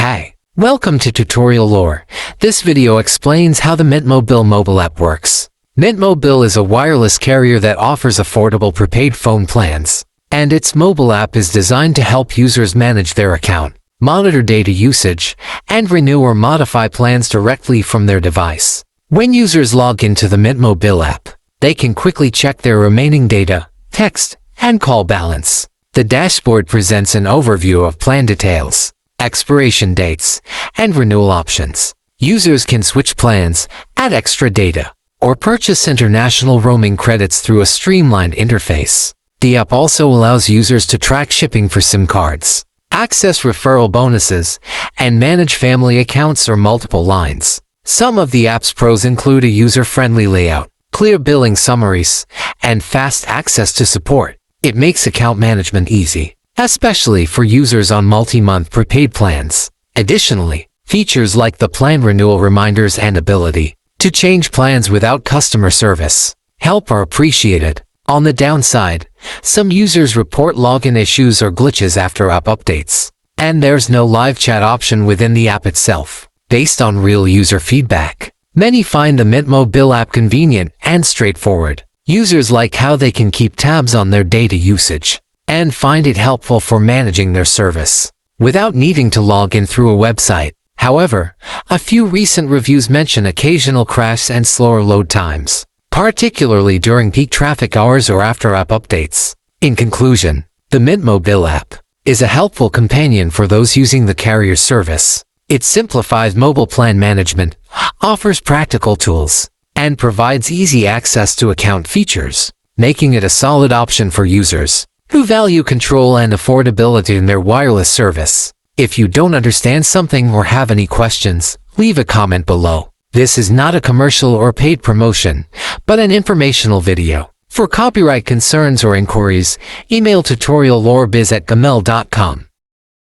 Hi, welcome to Tutorial Lore. This video explains how the Mint Mobile mobile app works. Mint Mobile is a wireless carrier that offers affordable prepaid phone plans, and its mobile app is designed to help users manage their account, monitor data usage, and renew or modify plans directly from their device. When users log into the Mint Mobile app, they can quickly check their remaining data, text, and call balance. The dashboard presents an overview of plan details, expiration dates, and renewal options. Users can switch plans, add extra data, or purchase international roaming credits through a streamlined interface. The app also allows users to track shipping for SIM cards, access referral bonuses, and manage family accounts or multiple lines. Some of the app's pros include a user-friendly layout, clear billing summaries, and fast access to support. It makes account management easy, especially for users on multi-month prepaid plans. Additionally, features like the plan renewal reminders and ability to change plans without customer service help are appreciated. On the downside, some users report login issues or glitches after app updates, and there's no live chat option within the app itself. Based on real user feedback, many find the Mint Mobile app convenient and straightforward. Users like how they can keep tabs on their data usage and find it helpful for managing their service without needing to log in through a website. However, a few recent reviews mention occasional crashes and slower load times, particularly during peak traffic hours or after app updates. In conclusion, the Mint Mobile app is a helpful companion for those using the carrier service. It simplifies mobile plan management, offers practical tools, and provides easy access to account features, making it a solid option for users who value control and affordability in their wireless service. If you don't understand something or have any questions, leave a comment below. This is not a commercial or paid promotion, but an informational video. For copyright concerns or inquiries, email tutoriallorebiz@gmail.com.